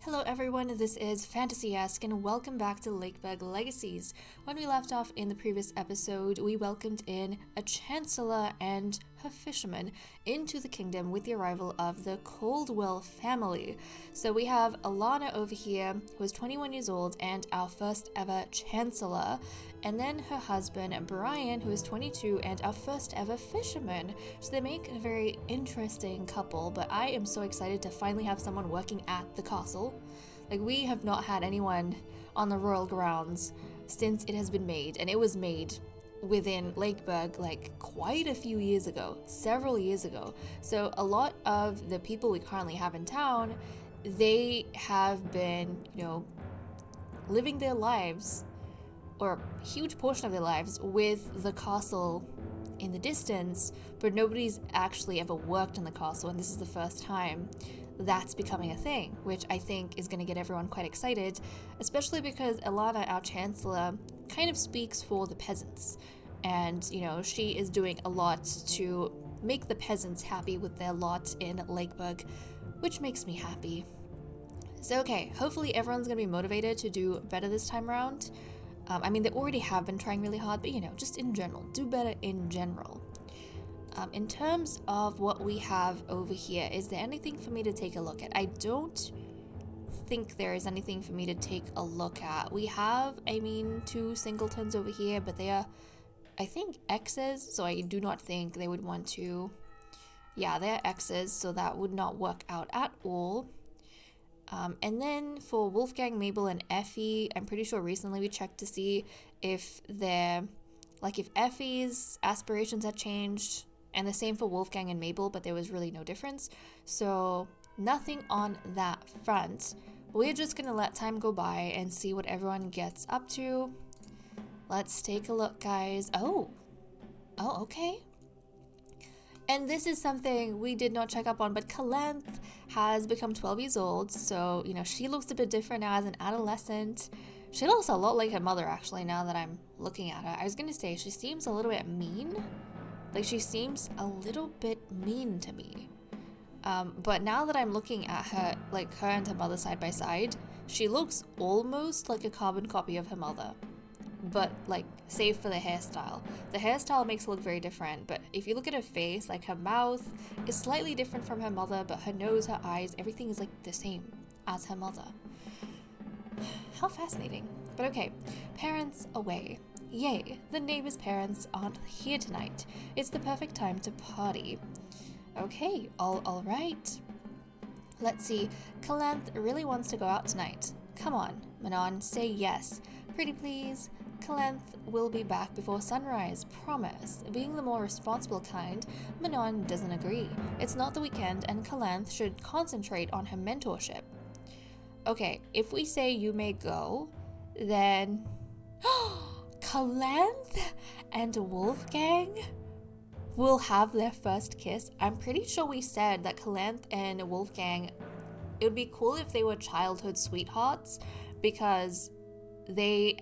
Hello everyone, this is Fantasy-esque and welcome back to Lakeburg Legacies. When we left off in the previous episode, we welcomed in a chancellor and her fisherman into the kingdom with the arrival of the Coldwell family. So we have Alana over here, who is 21 years old and our first ever chancellor, and then her husband Brian, who is 22 and our first ever fisherman. So they make a very interesting couple, but I am so excited to finally have someone working at the castle. Like, we have not had anyone on the royal grounds since it has been made, and it was made within Lakeburg like quite a few years ago, several years ago. So a lot of the people we currently have in town, they have been, living their lives, or a huge portion of their lives, with the castle in the distance, but nobody's actually ever worked in the castle, and this is the first time that's becoming a thing, which I think is going to get everyone quite excited, especially because Alana, our chancellor, kind of speaks for the peasants, and she is doing a lot to make the peasants happy with their lot in Lakeburg, which makes me happy. So okay, hopefully everyone's going to be motivated to do better this time around. They already have been trying really hard, but just in general, do better in general. In terms of what we have over here, is there anything for me to take a look at? I don't think there is anything for me to take a look at. We have, two singletons over here, but they are, I think, X's, so I do not think they would want to... Yeah, they're X's, so that would not work out at all. And then for Wolfgang, Mabel, and Effie, I'm pretty sure recently we checked to see if if Effie's aspirations had changed, and the same for Wolfgang and Mabel, but there was really no difference. So nothing on that front. We're just gonna let time go by and see what everyone gets up to. Let's take a look, guys. Oh, okay. And this is something we did not check up on, but Calanth has become 12 years old, so, she looks a bit different now as an adolescent. She looks a lot like her mother, actually, now that I'm looking at her. I was gonna say, she seems a little bit mean. Like, she seems a little bit mean to me. But now that I'm looking at her, like, her and her mother side by side, she looks almost like a carbon copy of her mother. But, save for the hairstyle. The hairstyle makes her look very different, but if you look at her face, her mouth is slightly different from her mother, but her nose, her eyes, everything is, the same as her mother. How fascinating. But okay, parents away. Yay, the neighbors' parents aren't here tonight. It's the perfect time to party. Okay, all right. Let's see, Calanth really wants to go out tonight. Come on, Manon, say yes. Pretty please. Calanth will be back before sunrise, promise. Being the more responsible kind, Manon doesn't agree. It's not the weekend and Calanth should concentrate on her mentorship. Okay, if we say you may go, then... Calanth and Wolfgang will have their first kiss. I'm pretty sure we said that Calanth and Wolfgang, it would be cool if they were childhood sweethearts, because they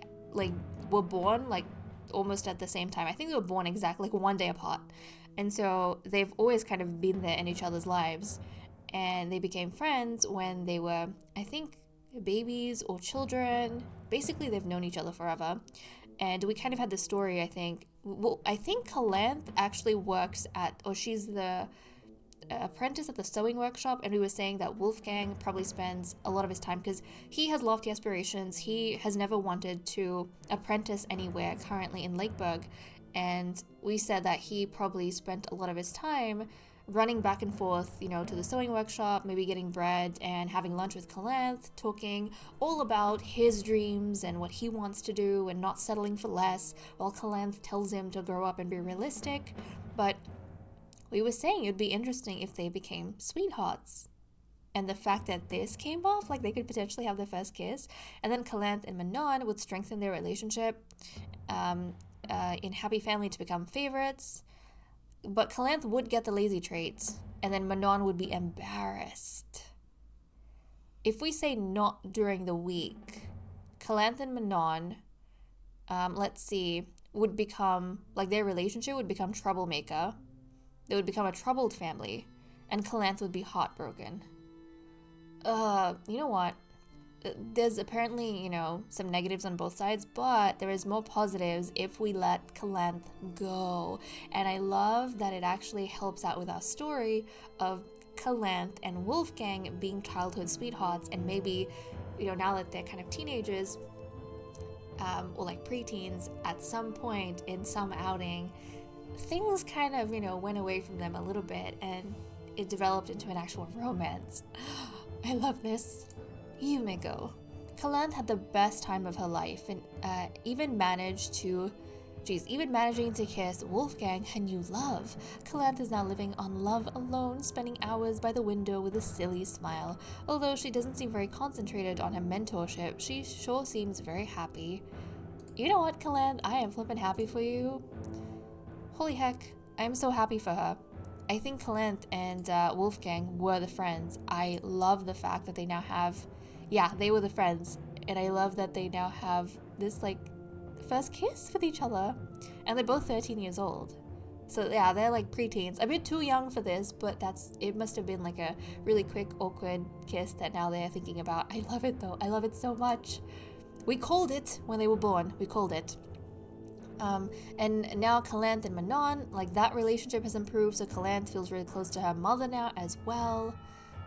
were born almost at the same time. I think they were born exactly one day apart, and so they've always kind of been there in each other's lives, and they became friends when they were, I think, babies or children. Basically, they've known each other forever. And we kind of had the story, I think Calanth actually works at, or she's the apprentice at the sewing workshop, and we were saying that Wolfgang probably spends a lot of his time, because he has lofty aspirations. He has never wanted to apprentice anywhere currently in Lakeburg, and we said that he probably spent a lot of his time running back and forth, to the sewing workshop, maybe getting bread and having lunch with Calanth, talking all about his dreams and what he wants to do and not settling for less, while Calanth tells him to grow up and be realistic. But we were saying it'd be interesting if they became sweethearts. And the fact that this came off, they could potentially have their first kiss, and then Calanth and Manon would strengthen their relationship in happy family to become favorites. But Calanth would get the lazy traits, and then Manon would be embarrassed. If we say not during the week, Calanth and Manon, would become, their relationship would become troublemaker. They would become a troubled family, and Calanth would be heartbroken. You know what? there's apparently, some negatives on both sides, but there is more positives if we let Calanth go. And I love that it actually helps out with our story of Calanth and Wolfgang being childhood sweethearts, and maybe, now that they're kind of teenagers, or like preteens, at some point in some outing, things kind of, went away from them a little bit, and it developed into an actual romance. I love this. You may go. Calanth had the best time of her life, and even managing to kiss Wolfgang, her new love. Calanth is now living on love alone, spending hours by the window with a silly smile. Although she doesn't seem very concentrated on her mentorship, she sure seems very happy. You know what, Calanth? I am flippin' happy for you. Holy heck, I am so happy for her. I think Calanth and Wolfgang were the friends. I love the fact that they now have... Yeah, they were the friends. And I love that they now have this, first kiss with each other. And they're both 13 years old. So, yeah, they're, preteens. A bit too young for this, but it must have been, a really quick, awkward kiss that now they're thinking about. I love it, though. I love it so much. We called it when they were born. We called it. And now Calanth and Manon, that relationship has improved, so Calanth feels really close to her mother now as well.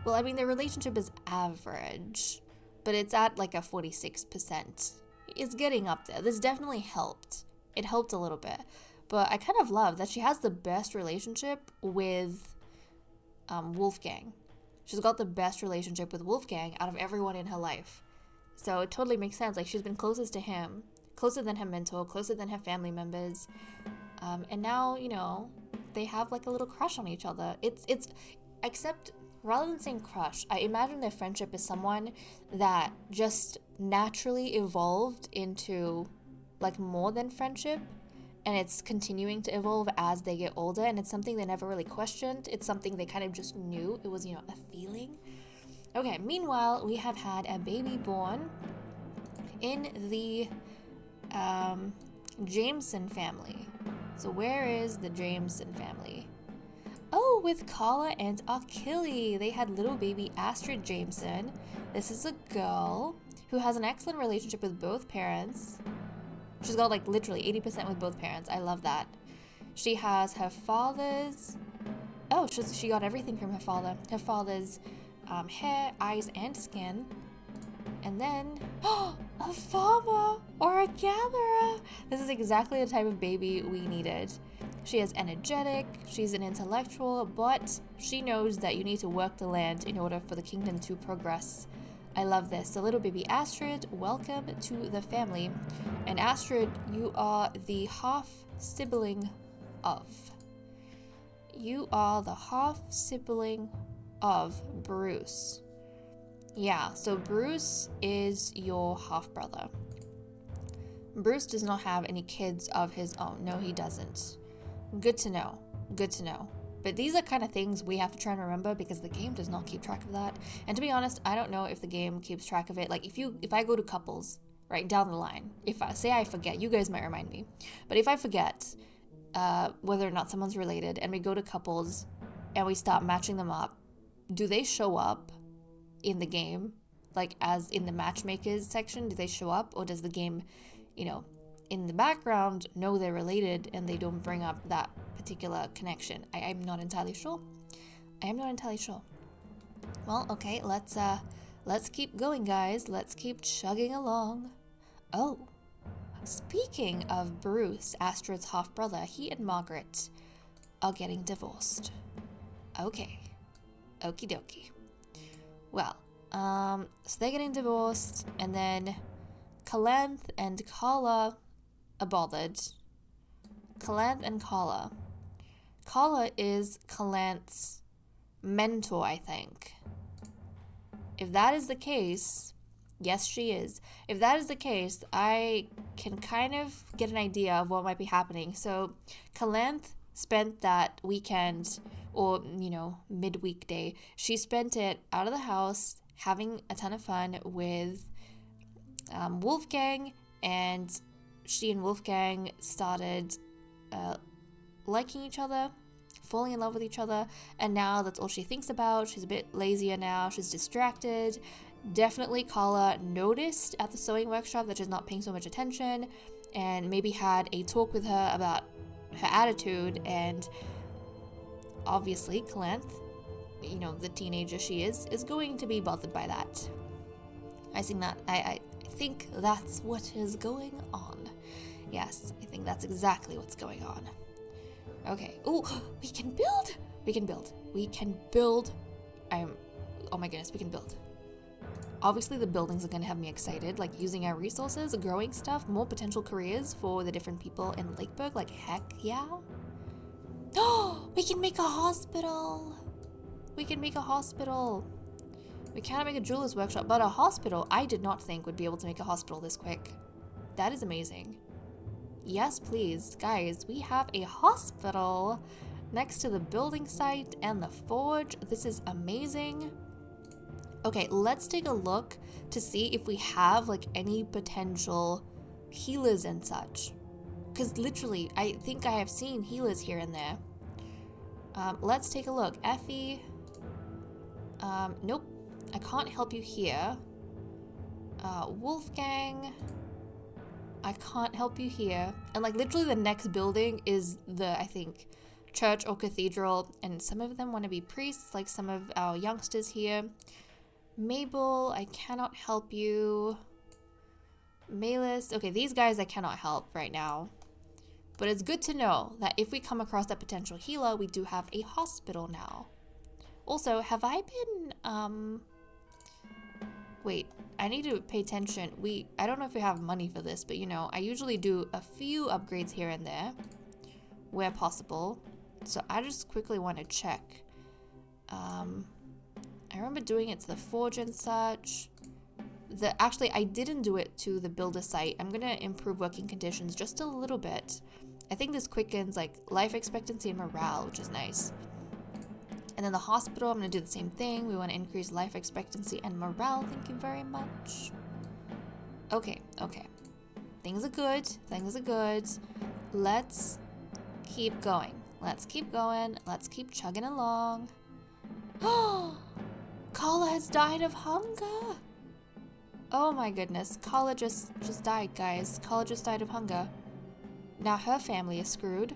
Well, I mean, their relationship is average, but it's at a 46%. It's getting up there. This definitely helped. It helped a little bit. But I kind of love that she has the best relationship with Wolfgang. She's got the best relationship with Wolfgang out of everyone in her life. So it totally makes sense. She's been closest to him, closer than her mentor, closer than her family members. And now, they have a little crush on each other. Except rather than saying crush, I imagine their friendship is someone that just naturally evolved into more than friendship, and it's continuing to evolve as they get older, and it's something they never really questioned. It's something they kind of just knew. It was, a feeling. Okay, meanwhile, we have had a baby born in the Jameson family. So where is the Jameson family? Oh, with Carla and Achille. They had little baby Astrid Jameson. This is a girl who has an excellent relationship with both parents. She's got literally 80% with both parents. I love that. She has her father's... Oh, she got everything from her father. Her father's hair, eyes, and skin. And then, a farmer or a gatherer. This is exactly the type of baby we needed. She is energetic, she's an intellectual, but she knows that you need to work the land in order for the kingdom to progress. I love this. So little baby Astrid, welcome to the family. And Astrid, you are the half-sibling of. You are the half-sibling of Bruce. Yeah, so Bruce is your half-brother. Bruce does not have any kids of his own. No, he doesn't. Good to know. Good to know. But these are kind of things we have to try and remember because the game does not keep track of that. And to be honest, I don't know if the game keeps track of it. If I go to couples, right, down the line, if I forget, you guys might remind me. But if I forget whether or not someone's related and we go to couples and we start matching them up, do they show up in the game? As in the matchmakers section, do they show up? Or does the game, in the background know they're related and they don't bring up that particular connection? I'm not entirely sure. I am not entirely sure. Well, okay, let's keep going, guys. Let's keep chugging along. Oh, speaking of Bruce, Astrid's half-brother, he and Margaret are getting divorced. Okay. Okie dokie. Well, so they're getting divorced, and then Calanth and Carla are bothered. Calanth and Carla. Carla is Calanth's mentor, I think. If that is the case, yes, she is. If that is the case, I can kind of get an idea of what might be happening. So, Calanth spent that weekend, or, midweek day, she spent it out of the house, having a ton of fun with Wolfgang, and she and Wolfgang started liking each other, falling in love with each other, and now that's all she thinks about. She's a bit lazier now, she's distracted, Definitely Kala noticed at the sewing workshop that she's not paying so much attention, and maybe had a talk with her about her attitude, and obviously Calanth, you know, the teenager she is going to be bothered by that. I think that's what is going on. Yes, I think that's exactly what's going on. Okay. Oh, we can build. We can build. We can build. Oh my goodness, we can build. Obviously, the buildings are going to have me excited, like using our resources, growing stuff, more potential careers for the different people in Lakeburg. Like, heck yeah. Oh, we can make a hospital. We can make a hospital. We cannot make a jeweler's workshop, but a hospital, I did not think would be able to make a hospital this quick. That is amazing. Yes, please. Guys, we have a hospital next to the building site and the forge. This is amazing. Okay, let's take a look to see if we have like any potential healers and such. Because literally, I think I have seen healers here and there. Let's take a look. Effie. Nope. I can't help you here. Wolfgang. I can't help you here. And like literally the next building is the, I think, church or cathedral. And some of them want to be priests, like some of our youngsters here. Mabel, I cannot help you. Malus. Okay, these guys I cannot help right now. But it's good to know that if we come across that potential healer, we do have a hospital now. Also, have I been, wait, I need to pay attention. I don't know if we have money for this, but you know, I usually do a few upgrades here and there where possible. So I just quickly want to check. I remember doing it to the forge and such. Actually, I didn't do it to the builder site. I'm gonna improve working conditions just a little bit. I think this quickens like life expectancy and morale, which is nice. And then the hospital, I'm gonna do the same thing. We want to increase life expectancy and morale. Thank you very much. Okay. Things are good. Things are good. Let's keep going. Let's keep going. Let's keep chugging along. Oh, Kala has died of hunger. Oh my goodness. Kala just died, guys. Kala just died of hunger. Now her family is screwed.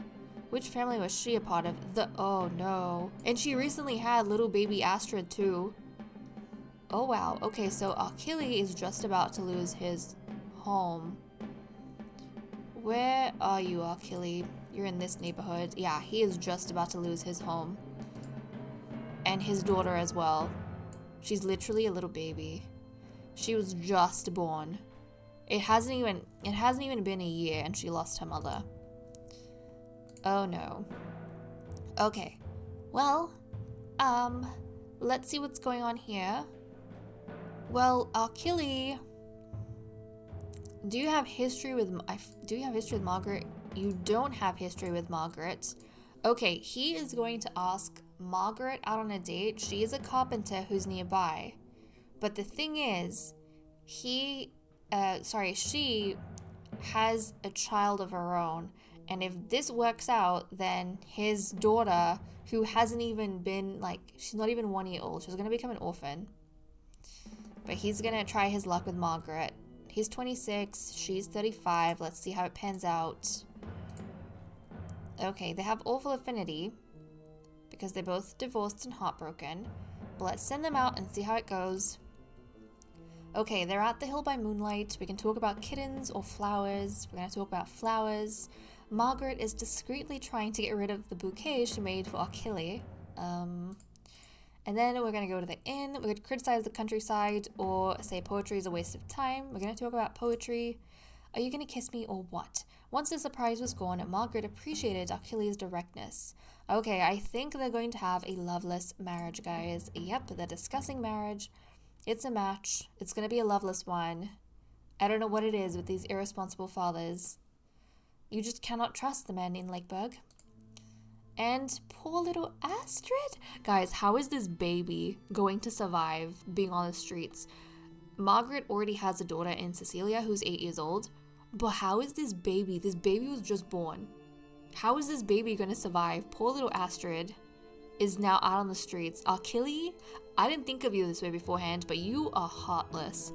Which family was she a part of? Oh no. And she recently had little baby Astrid too. Oh wow. Okay, so Achille is just about to lose his home. Where are you, Achille? You're in this neighborhood. Yeah, he is just about to lose his home. And his daughter as well. She's literally a little baby. She was just born. It hasn't even been a year and she lost her mother. Oh no. Okay. Well, let's see what's going on here. Well, Achille, do you have history with Margaret? You don't have history with Margaret. Okay, he is going to ask Margaret out on a date. She is a carpenter who's nearby. But the thing is, she has a child of her own. And if this works out, then his daughter, who hasn't even been, like, she's not even 1 year old, she's going to become an orphan. But he's going to try his luck with Margaret. He's 26, she's 35. Let's see how it pans out. Okay, they have awful affinity because they're both divorced and heartbroken. But let's send them out and see how it goes. Okay, they're at the hill by moonlight. We can talk about kittens or flowers. We're going to talk about flowers. Margaret is discreetly trying to get rid of the bouquet she made for Achille. And then we're going to go to the inn. We could criticize the countryside or say poetry is a waste of time. We're going to talk about poetry. Are you going to kiss me or what? Once the surprise was gone, Margaret appreciated Achille's directness. Okay, I think they're going to have a loveless marriage, guys. Yep, they're discussing marriage. It's a match. It's going to be a loveless one. I don't know what it is with these irresponsible fathers. You just cannot trust the men in Lakeburg. And poor little Astrid. Guys, how is this baby going to survive being on the streets? Margaret already has a daughter in Cecilia who's 8 years old. But how is this baby? This baby was just born. How is this baby going to survive? Poor little Astrid is now out on the streets. Achille, I didn't think of you this way beforehand, but you are heartless.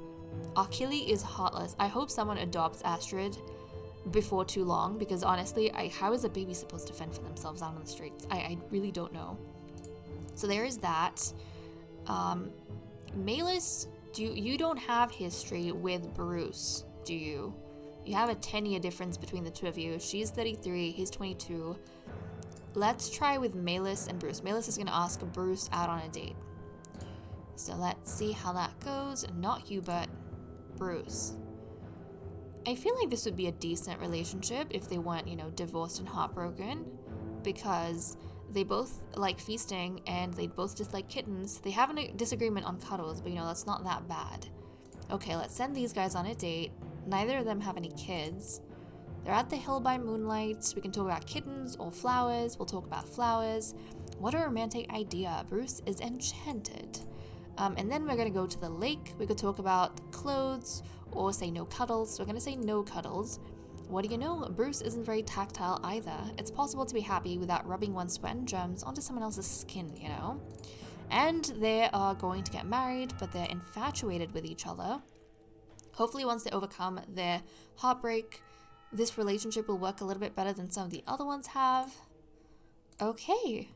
Achille is heartless. I hope someone adopts Astrid before too long, because honestly, how is a baby supposed to fend for themselves out on the streets? I really don't know. So there is that. Malus, you don't have history with Bruce, do you? You have a 10-year difference between the two of you. She's 33, he's 22. Let's try with Malus and Bruce. Malus is going to ask Bruce out on a date. So let's see how that goes. Not Hubert, Bruce. I feel like this would be a decent relationship if they weren't, you know, divorced and heartbroken, because they both like feasting and they both dislike kittens. They have a disagreement on cuddles, but you know, that's not that bad. Okay, let's send these guys on a date. Neither of them have any kids. They're at the hill by moonlight. We can talk about kittens or flowers. We'll talk about flowers. What a romantic idea. Bruce is enchanted. And then we're going to go to the lake. We could talk about clothes or say no cuddles. So we're going to say no cuddles. What do you know? Bruce isn't very tactile either. It's possible to be happy without rubbing one's sweat and germs onto someone else's skin, you know? And they are going to get married, but they're infatuated with each other. Hopefully once they overcome their heartbreak, this relationship will work a little bit better than some of the other ones have. Okay.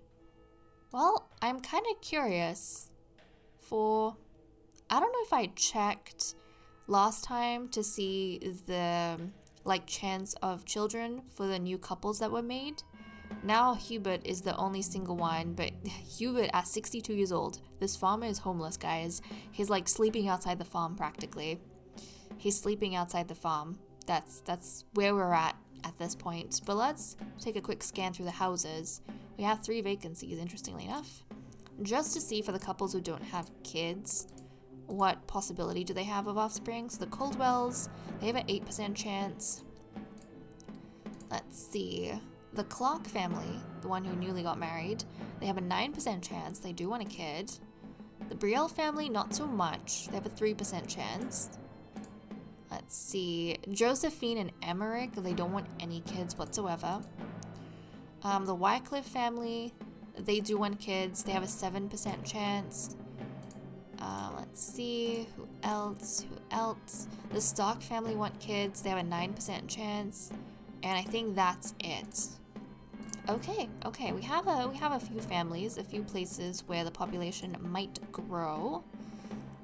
Well, I'm kind of curious for... I don't know if I checked last time to see the chance of children for the new couples that were made. Now Hubert is the only single one, but Hubert at 62 years old, this farmer is homeless, guys. He's like sleeping outside the farm practically. He's sleeping outside the farm. That's where we're at this point. But let's take a quick scan through the houses. We have 3 vacancies, interestingly enough. Just to see for the couples who don't have kids, what possibility do they have of offspring? So the Coldwells, they have an 8% chance. Let's see. The Clark family, the one who newly got married, they have a 9% chance. They do want a kid. The Brielle family, not so much. They have a 3% chance. Let's see. Josephine and Emmerich, they don't want any kids whatsoever. The Wycliffe family, they do want kids. They have a 7% chance. Let's see. Who else? The Stock family want kids. They have a 9% chance. And I think that's it. Okay. We have a few families, a few places where the population might grow.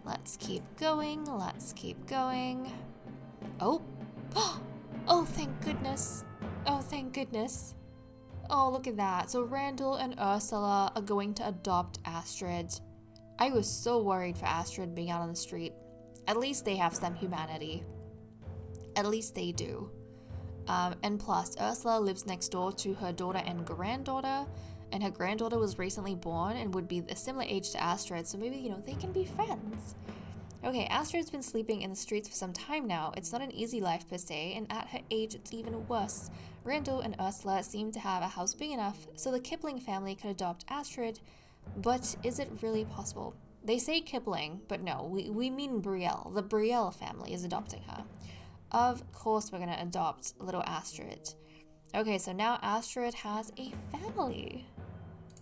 Let's keep going. Oh. Oh, thank goodness. Oh, look at that. So Randall and Ursula are going to adopt Astrid. I was so worried for Astrid being out on the street. At least they have some humanity. At least they do. And plus, Ursula lives next door to her daughter and granddaughter, and her granddaughter was recently born and would be a similar age to Astrid, so maybe, you know, they can be friends. Okay, Astrid's been sleeping in the streets for some time now. It's not an easy life per se, and at her age, it's even worse. Randall and Ursula seem to have a house big enough so the Kipling family could adopt Astrid, but is it really possible? They say Kipling, but no, we mean Brielle. The Brielle family is adopting her. Of course we're gonna adopt little Astrid. Okay, so now Astrid has a family.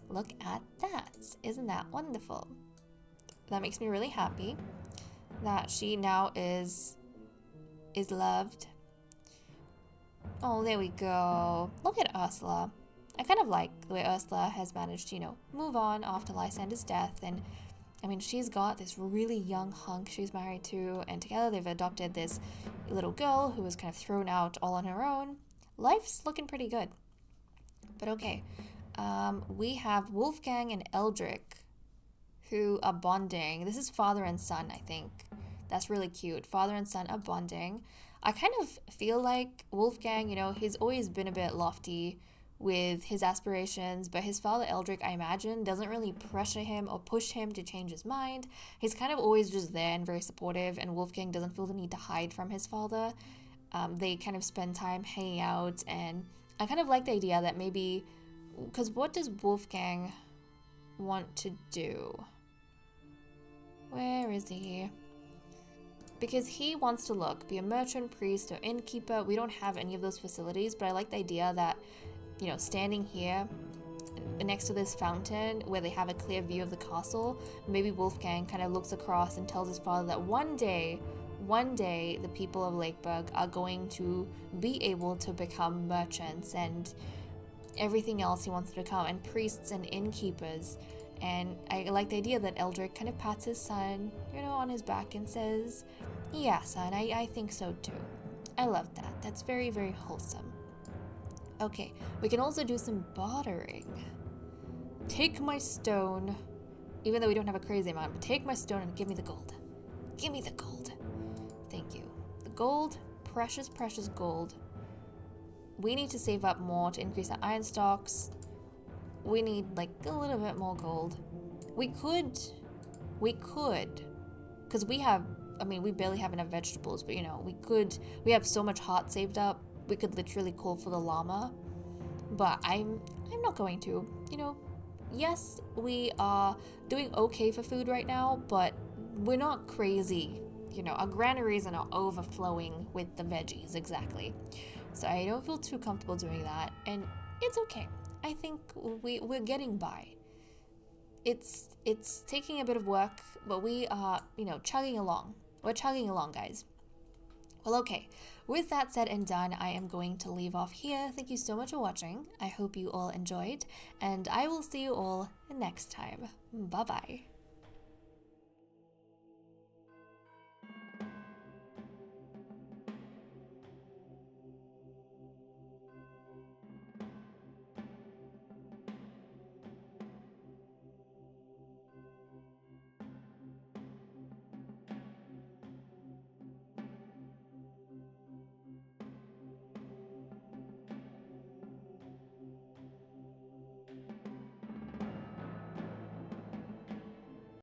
Look at that. Isn't that wonderful? That makes me really happy that she now is loved. Oh, there we go. Look at Ursula. I kind of like the way Ursula has managed to, you know, move on after Lysander's death. And I mean, she's got this really young hunk she's married to, and together they've adopted this little girl who was kind of thrown out all on her own. Life's looking pretty good. But okay, we have Wolfgang and Eldrick who are bonding. This is father and son, I think. That's really cute. Father and son are bonding. I kind of feel like Wolfgang, you know, he's always been a bit lofty with his aspirations, but his father Eldrick, I imagine, doesn't really pressure him or push him to change his mind. He's kind of always just there and very supportive, and Wolfgang doesn't feel the need to hide from his father. They kind of spend time hanging out, and I kind of like the idea that maybe, because what does Wolfgang want to do? Where is he? Because he wants to be a merchant, priest, or innkeeper. We don't have any of those facilities, but I like the idea that, you know, standing here, next to this fountain where they have a clear view of the castle, maybe Wolfgang kind of looks across and tells his father that one day, the people of Lakeburg are going to be able to become merchants and everything else he wants to become, and priests and innkeepers. And I like the idea that Eldrick kind of pats his son, on his back and says, yeah, son, I think so too. I love that. That's very, very wholesome. Okay, we can also do some bartering. Take my stone, even though we don't have a crazy amount, but take my stone and give me the gold. Give me the gold. Thank you. The gold, precious, precious gold. We need to save up more to increase our iron stocks. We need like a little bit more gold. We could, because we barely have enough vegetables, but we have so much heart saved up, we could literally call for the llama. But I'm not going to, yes, we are doing okay for food right now, but we're not crazy. Our granaries are not overflowing with the veggies, exactly. So I don't feel too comfortable doing that, and it's okay. I think we're getting by. It's taking a bit of work, but we are, chugging along. We're chugging along, guys. Well, okay. With that said and done, I am going to leave off here. Thank you so much for watching. I hope you all enjoyed, and I will see you all next time. Bye-bye.